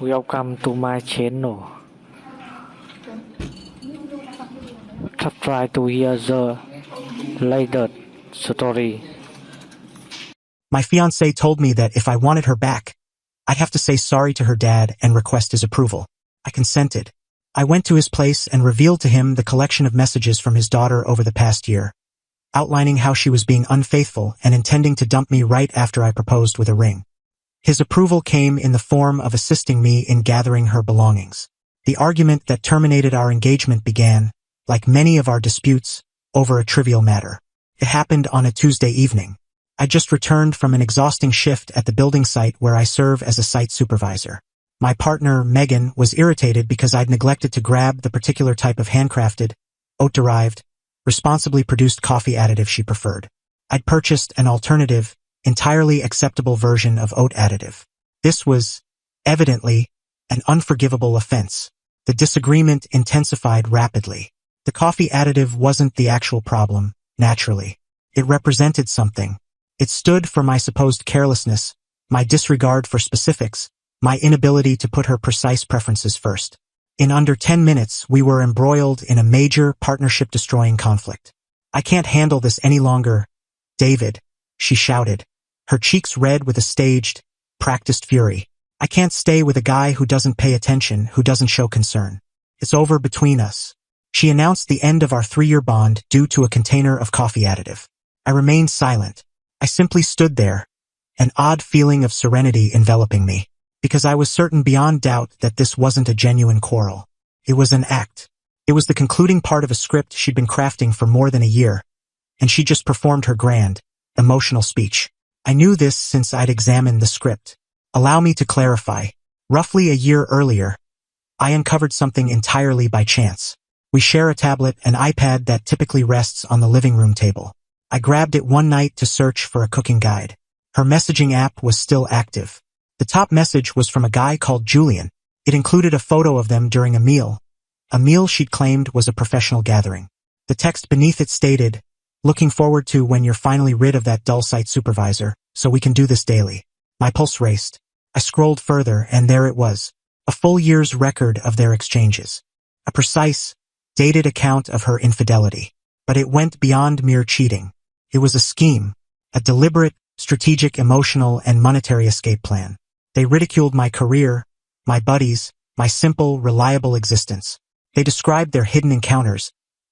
Welcome to my channel. Try to hear the latest story. My fiancée told me that if I wanted her back, I'd have to say sorry to her dad and request his approval. I consented. I went to his place and revealed to him the collection of messages from his daughter over the past year, outlining how she was being unfaithful and intending to dump me right after I proposed with a ring. His approval came in the form of assisting me in gathering her belongings. The argument that terminated our engagement began, like many of our disputes, over a trivial matter. It happened on a Tuesday evening. I just returned from an exhausting shift at the building site where I serve as a site supervisor. My partner, Megan, was irritated because I'd neglected to grab the particular type of handcrafted, oat-derived, responsibly produced coffee additive she preferred. I'd purchased an alternative, entirely acceptable version of oat additive. This was, evidently, an unforgivable offense. The disagreement intensified rapidly. The coffee additive wasn't the actual problem, naturally. It represented something. It stood for my supposed carelessness, my disregard for specifics, my inability to put her precise preferences first. In under 10 minutes, we were embroiled in a major partnership-destroying conflict. "I can't handle this any longer, David," she shouted, her cheeks red with a staged, practiced fury. "I can't stay with a guy who doesn't pay attention, who doesn't show concern. It's over between us." She announced the end of our 3-year bond due to a container of coffee additive. I remained silent. I simply stood there, an odd feeling of serenity enveloping me, because I was certain beyond doubt that this wasn't a genuine quarrel. It was an act. It was the concluding part of a script she'd been crafting for more than a year, and she just performed her grand, emotional speech. I knew this since I'd examined the script. Allow me to clarify. Roughly a year earlier, I uncovered something entirely by chance. We share a tablet, an iPad that typically rests on the living room table. I grabbed it one night to search for a cooking guide. Her messaging app was still active. The top message was from a guy called Julian. It included a photo of them during a meal she'd claimed was a professional gathering. The text beneath it stated, "Looking forward to when you're finally rid of that dull site supervisor, so we can do this daily." My pulse raced. I scrolled further, and there it was, a full year's record of their exchanges. A precise, dated account of her infidelity. But it went beyond mere cheating. It was a scheme, a deliberate, strategic, emotional, and monetary escape plan. They ridiculed my career, my buddies, my simple, reliable existence. They described their hidden encounters,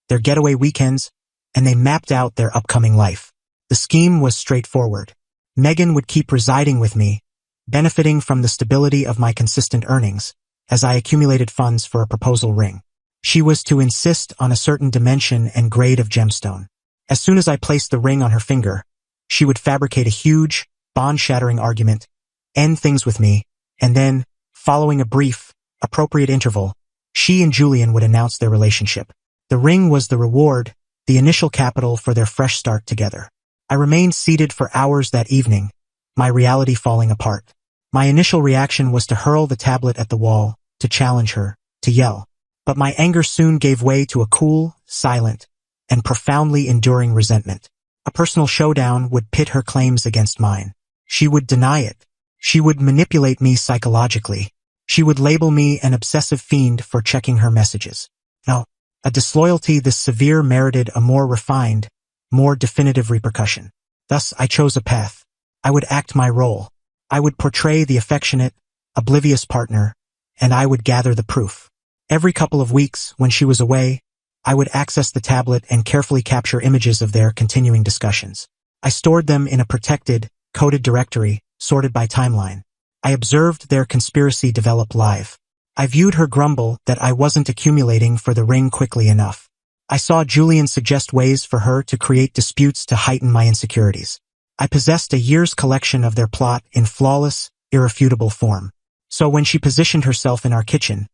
their getaway weekends, and they mapped out their upcoming life. The scheme was straightforward. Megan would keep residing with me, benefiting from the stability of my consistent earnings, as I accumulated funds for a proposal ring. She was to insist on a certain dimension and grade of gemstone. As soon as I placed the ring on her finger, she would fabricate a huge, bond-shattering argument, end things with me, and then, following a brief, appropriate interval, she and Julian would announce their relationship. The ring was the reward, the initial capital for their fresh start together. I remained seated for hours that evening, my reality falling apart. My initial reaction was to hurl the tablet at the wall, to challenge her, to yell. But my anger soon gave way to a cool, silent, and profoundly enduring resentment. A personal showdown would pit her claims against mine. She would deny it. She would manipulate me psychologically. She would label me an obsessive fiend for checking her messages. Now, a disloyalty this severe merited a more refined, more definitive repercussion. Thus, I chose a path. I would act my role. I would portray the affectionate, oblivious partner, and I would gather the proof. Every couple of weeks, when she was away, I would access the tablet and carefully capture images of their continuing discussions. I stored them in a protected, coded directory, sorted by timeline. I observed their conspiracy develop live. I viewed her grumble that I wasn't accumulating for the ring quickly enough. I saw Julian suggest ways for her to create disputes to heighten my insecurities. I possessed a year's collection of their plot in flawless, irrefutable form. So when she positioned herself in our kitchen,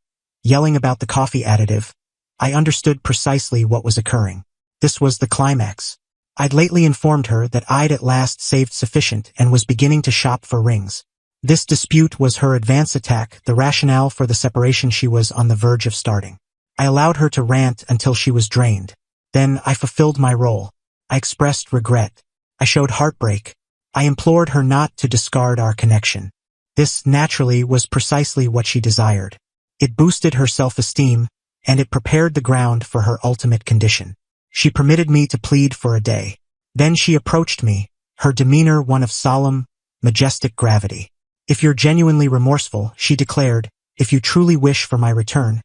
yelling about the coffee additive, I understood precisely what was occurring. This was the climax. I'd lately informed her that I'd at last saved sufficient and was beginning to shop for rings. This dispute was her advance attack, the rationale for the separation she was on the verge of starting. I allowed her to rant until she was drained. Then I fulfilled my role. I expressed regret. I showed heartbreak. I implored her not to discard our connection. This, naturally, was precisely what she desired. It boosted her self-esteem, and it prepared the ground for her ultimate condition. She permitted me to plead for a day. Then she approached me, her demeanor one of solemn, majestic gravity. "If you're genuinely remorseful," she declared, "if you truly wish for my return,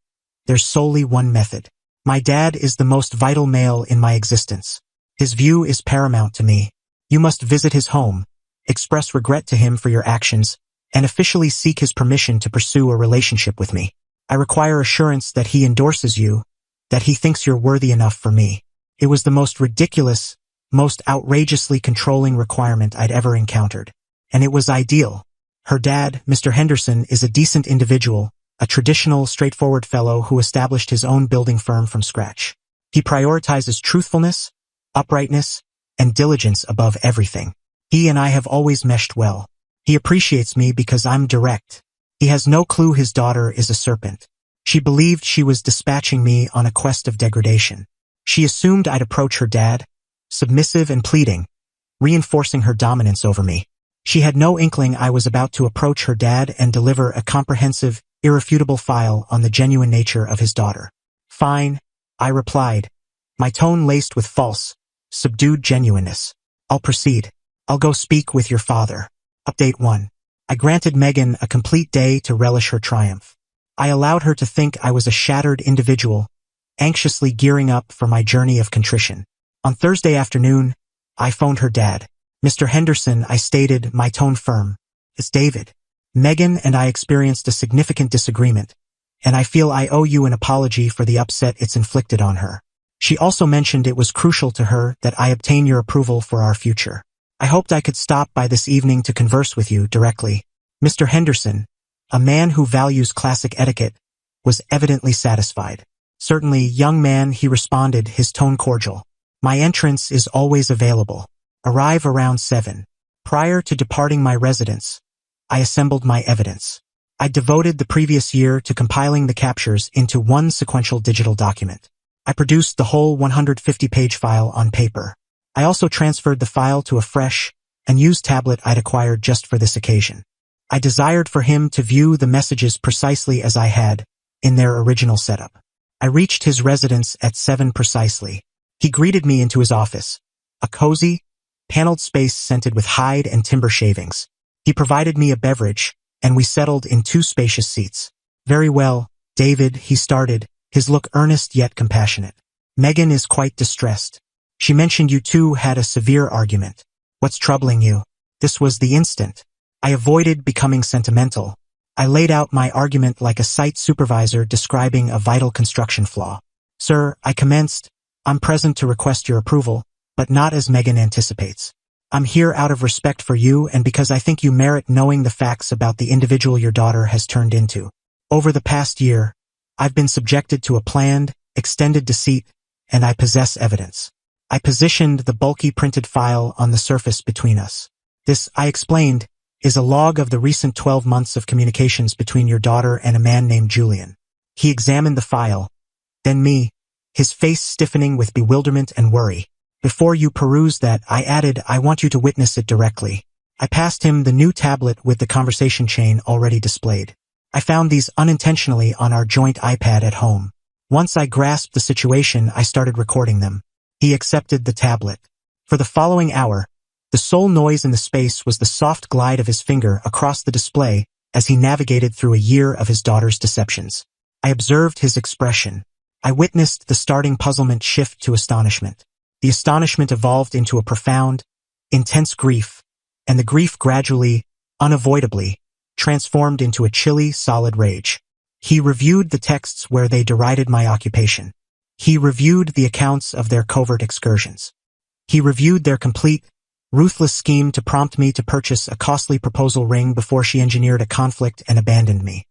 there's solely one method. My dad is the most vital male in my existence. His view is paramount to me. You must visit his home, express regret to him for your actions, and officially seek his permission to pursue a relationship with me. I require assurance that he endorses you, that he thinks you're worthy enough for me." It was the most ridiculous, most outrageously controlling requirement I'd ever encountered. And it was ideal. Her dad, Mr. Henderson, is a decent individual, a traditional, straightforward fellow who established his own building firm from scratch. He prioritizes truthfulness, uprightness, and diligence above everything. He and I have always meshed well. He appreciates me because I'm direct. He has no clue his daughter is a serpent. She believed she was dispatching me on a quest of degradation. She assumed I'd approach her dad, submissive and pleading, reinforcing her dominance over me. She had no inkling I was about to approach her dad and deliver a comprehensive, irrefutable file on the genuine nature of his daughter. "Fine," I replied, my tone laced with false, subdued genuineness. "I'll proceed. I'll go speak with your father." Update 1. I granted Megan a complete day to relish her triumph. I allowed her to think I was a shattered individual, anxiously gearing up for my journey of contrition. On Thursday afternoon, I phoned her dad. "Mr. Henderson," I stated, my tone firm. "It's David. Megan and I experienced a significant disagreement, and I feel I owe you an apology for the upset it's inflicted on her. She also mentioned it was crucial to her that I obtain your approval for our future. I hoped I could stop by this evening to converse with you directly." Mr. Henderson, a man who values classic etiquette, was evidently satisfied. "Certainly, young man," he responded, his tone cordial. "My entrance is always available. Arrive around 7. Prior to departing my residence, I assembled my evidence. I devoted the previous year to compiling the captures into one sequential digital document. I produced the whole 150-page file on paper. I also transferred the file to a fresh and used tablet I'd acquired just for this occasion. I desired for him to view the messages precisely as I had, in their original setup. I reached his residence at 7 precisely. He greeted me into his office, a cozy, paneled space scented with hide and timber shavings. He provided me a beverage, and we settled in 2 spacious seats. "Very well, David," he started, his look earnest yet compassionate. "Megan is quite distressed. She mentioned you two had a severe argument. What's troubling you?" This was the instant. I avoided becoming sentimental. I laid out my argument like a site supervisor describing a vital construction flaw. "Sir," I commenced, "I'm present to request your approval, but not as Megan anticipates. I'm here out of respect for you and because I think you merit knowing the facts about the individual your daughter has turned into. Over the past year, I've been subjected to a planned, extended deceit, and I possess evidence." I positioned the bulky printed file on the surface between us. "This," I explained, "is a log of the recent 12 months of communications between your daughter and a man named Julian." He examined the file, then me, his face stiffening with bewilderment and worry. "Before you peruse that," I added, "I want you to witness it directly." I passed him the new tablet with the conversation chain already displayed. I found these unintentionally on our joint iPad at home. Once I grasped the situation, I started recording them. He accepted the tablet. For the following hour, the sole noise in the space was the soft glide of his finger across the display as he navigated through a year of his daughter's deceptions. I observed his expression. I witnessed the starting puzzlement shift to astonishment. The astonishment evolved into a profound, intense grief, and the grief gradually, unavoidably, transformed into a chilly, solid rage. He reviewed the texts where they derided my occupation. He reviewed the accounts of their covert excursions. He reviewed their complete, ruthless scheme to prompt me to purchase a costly proposal ring before she engineered a conflict and abandoned me.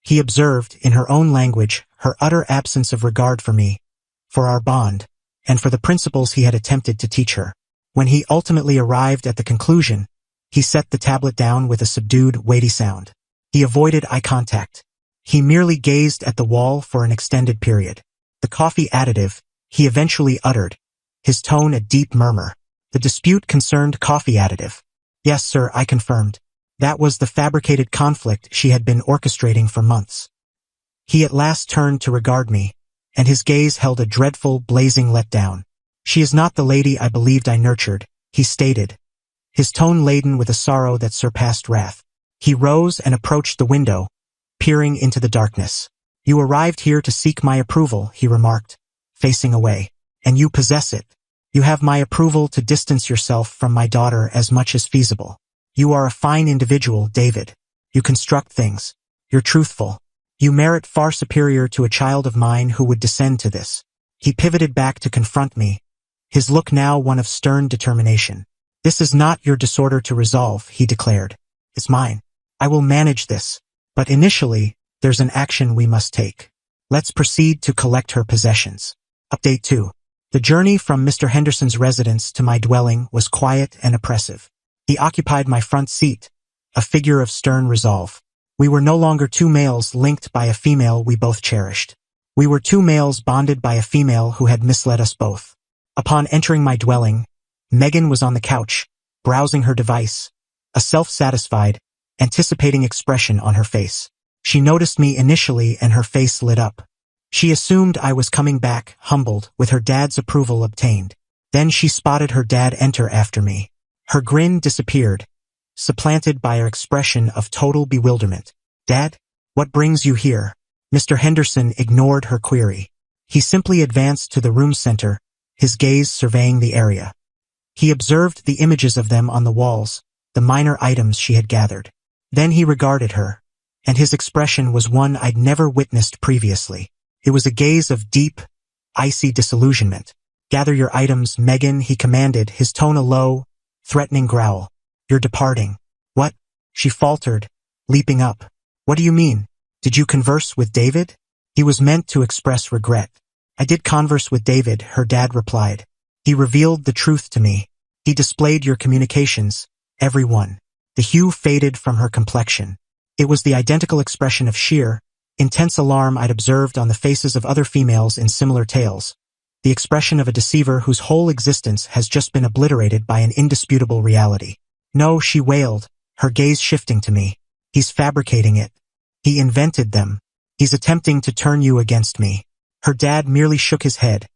He observed, in her own language, her utter absence of regard for me, for our bond, and for the principles he had attempted to teach her. When he ultimately arrived at the conclusion, he set the tablet down with a subdued, weighty sound. He avoided eye contact. He merely gazed at the wall for an extended period. "The coffee additive," he eventually uttered, his tone a deep murmur. "The dispute concerned coffee additive." "Yes, sir," I confirmed. That was the fabricated conflict she had been orchestrating for months. He at last turned to regard me, and his gaze held a dreadful, blazing letdown. "She is not the lady I believed I nurtured," he stated, his tone laden with a sorrow that surpassed wrath. He rose and approached the window, peering into the darkness. "You arrived here to seek my approval," he remarked, facing away. "And you possess it. You have my approval to distance yourself from my daughter as much as feasible. You are a fine individual, David. You construct things. You're truthful. You merit far superior to a child of mine who would descend to this." He pivoted back to confront me, his look now one of stern determination. "This is not your disorder to resolve," he declared. "It's mine. I will manage this. But initially, there's an action we must take. Let's proceed to collect her possessions." Update 2. The journey from Mr. Henderson's residence to my dwelling was quiet and oppressive. He occupied my front seat, a figure of stern resolve. We were no longer two males linked by a female we both cherished. We were two males bonded by a female who had misled us both. Upon entering my dwelling, Megan was on the couch, browsing her device, a self-satisfied, anticipating expression on her face. She noticed me initially and her face lit up. She assumed I was coming back, humbled, with her dad's approval obtained. Then she spotted her dad enter after me. Her grin disappeared, supplanted by her expression of total bewilderment. "Dad? What brings you here?" Mr. Henderson ignored her query. He simply advanced to the room center, his gaze surveying the area. He observed the images of them on the walls, the minor items she had gathered. Then he regarded her, and his expression was one I'd never witnessed previously. It was a gaze of deep, icy disillusionment. "Gather your items, Megan," he commanded, his tone a low, threatening growl. "You're departing." "What?" she faltered, leaping up. "What do you mean? Did you converse with David?" He was meant to express regret. "I did converse with David," her dad replied. "He revealed the truth to me. He displayed your communications, every one." The hue faded from her complexion. It was the identical expression of sheer, intense alarm I'd observed on the faces of other females in similar tales. The expression of a deceiver whose whole existence has just been obliterated by an indisputable reality. "No," she wailed, her gaze shifting to me. "He's fabricating it. He invented them. He's attempting to turn you against me." Her dad merely shook his head,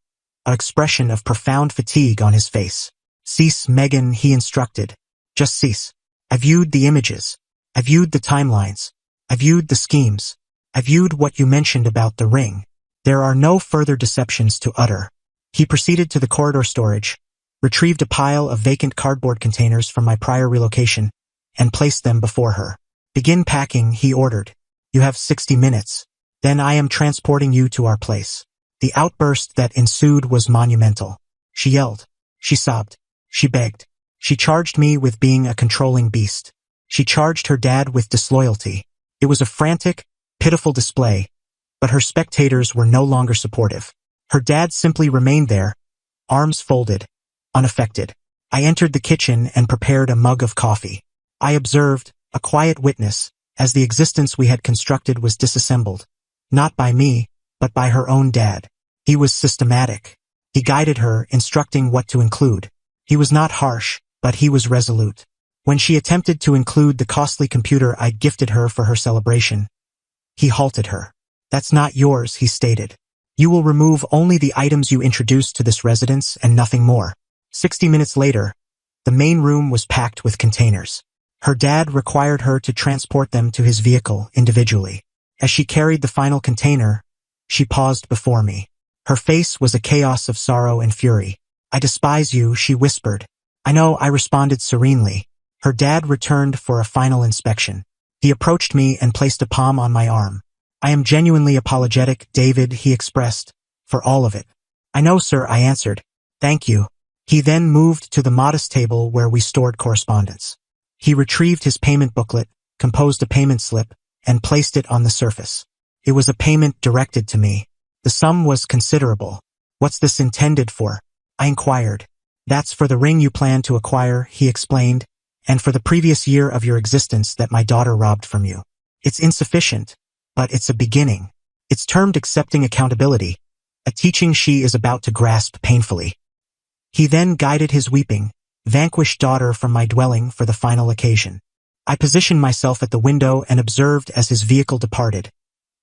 an expression of profound fatigue on his face. "Cease, Megan," he instructed. "Just cease. I viewed the images. I viewed the timelines. I viewed the schemes. I viewed what you mentioned about the ring. There are no further deceptions to utter." He proceeded to the corridor storage, retrieved a pile of vacant cardboard containers from my prior relocation, and placed them before her. "Begin packing," he ordered. "You have 60 minutes. Then I am transporting you to our place." The outburst that ensued was monumental. She yelled. She sobbed. She begged. She charged me with being a controlling beast. She charged her dad with disloyalty. It was a frantic, pitiful display, but her spectators were no longer supportive. Her dad simply remained there, arms folded, unaffected. I entered the kitchen and prepared a mug of coffee. I observed, a quiet witness, as the existence we had constructed was disassembled, not by me, but by her own dad. He was systematic. He guided her, instructing what to include. He was not harsh, but he was resolute. When she attempted to include the costly computer I'd gifted her for her celebration, he halted her. "That's not yours," he stated. "You will remove only the items you introduced to this residence and nothing more." 60 minutes later, the main room was packed with containers. Her dad required her to transport them to his vehicle individually. As she carried the final container, she paused before me. Her face was a chaos of sorrow and fury. "I despise you," she whispered. "I know," I responded serenely. Her dad returned for a final inspection. He approached me and placed a palm on my arm. "I am genuinely apologetic, David," he expressed, "for all of it." "I know, sir," I answered. "Thank you." He then moved to the modest table where we stored correspondence. He retrieved his payment booklet, composed a payment slip, and placed it on the surface. It was a payment directed to me. The sum was considerable. "What's this intended for?" I inquired. "That's for the ring you plan to acquire," he explained, "and for the previous year of your existence that my daughter robbed from you. It's insufficient, but it's a beginning. It's termed accepting accountability, a teaching she is about to grasp painfully." He then guided his weeping, vanquished daughter from my dwelling for the final occasion. I positioned myself at the window and observed as his vehicle departed,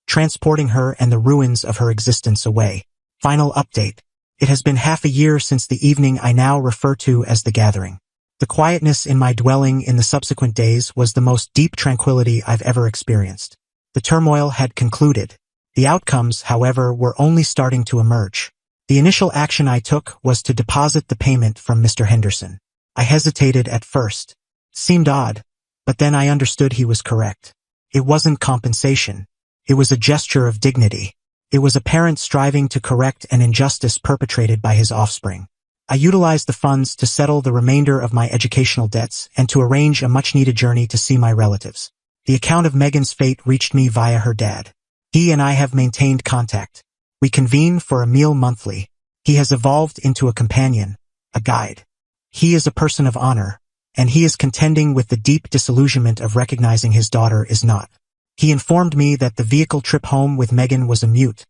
transporting her and the ruins of her existence away. Final update. It has been half a year since the evening I now refer to as the gathering. The quietness in my dwelling in the subsequent days was the most deep tranquility I've ever experienced. The turmoil had concluded. The outcomes, however, were only starting to emerge. The initial action I took was to deposit the payment from Mr. Henderson. I hesitated at first. Seemed odd, but then I understood he was correct. It wasn't compensation. It was a gesture of dignity. It was a parent striving to correct an injustice perpetrated by his offspring. I utilized the funds to settle the remainder of my educational debts and to arrange a much-needed journey to see my relatives. The account of Megan's fate reached me via her dad. He and I have maintained contact. We convene for a meal monthly. He has evolved into a companion, a guide. He is a person of honor, and he is contending with the deep disillusionment of recognizing his daughter is not. He informed me that the vehicle trip home with Megan was a mute,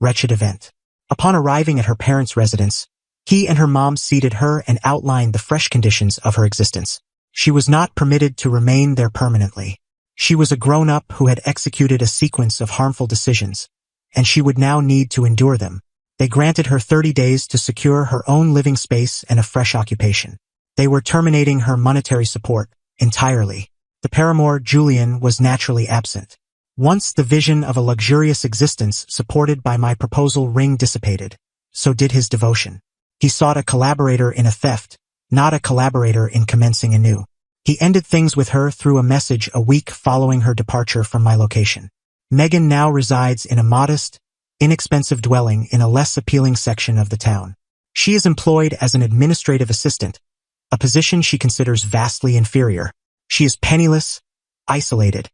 wretched event. Upon arriving at her parents' residence, he and her mom seated her and outlined the fresh conditions of her existence. She was not permitted to remain there permanently. She was a grown-up who had executed a sequence of harmful decisions, and she would now need to endure them. They granted her 30 days to secure her own living space and a fresh occupation. They were terminating her monetary support entirely. The paramour, Julian, was naturally absent. Once the vision of a luxurious existence supported by my proposal ring dissipated, so did his devotion. He sought a collaborator in a theft, not a collaborator in commencing anew. He ended things with her through a message a week following her departure from my location. Megan now resides in a modest, inexpensive dwelling in a less appealing section of the town. She is employed as an administrative assistant, a position she considers vastly inferior. She is penniless, isolated,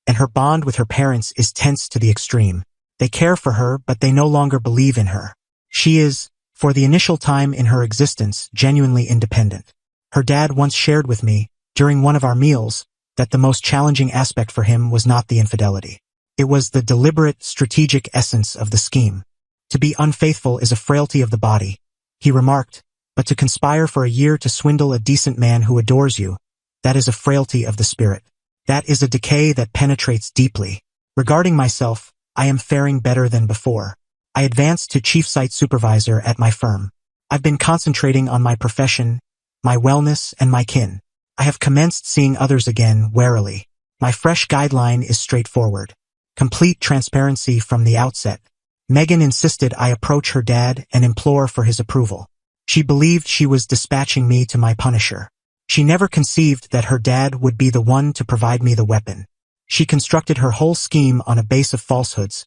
and her bond with her parents is tense to the extreme. They care for her, but they no longer believe in her. She is, for the initial time in her existence, genuinely independent. Her dad once shared with me, during one of our meals, that the most challenging aspect for him was not the infidelity. It was the deliberate, strategic essence of the scheme. To be unfaithful is a frailty of the body, he remarked, but to conspire for a year to swindle a decent man who adores you, that is a frailty of the spirit. That is a decay that penetrates deeply. Regarding myself, I am faring better than before. I advanced to chief site supervisor at my firm. I've been concentrating on my profession, my wellness, and my kin. I have commenced seeing others again warily. My fresh guideline is straightforward. Complete transparency from the outset. Megan insisted I approach her dad and implore for his approval. She believed she was dispatching me to my punisher. She never conceived that her dad would be the one to provide me the weapon. She constructed her whole scheme on a base of falsehoods,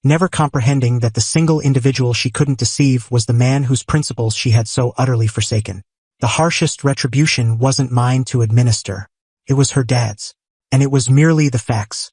never comprehending that the single individual she couldn't deceive was the man whose principles she had so utterly forsaken. The harshest retribution wasn't mine to administer. It was her dad's. And it was merely the facts.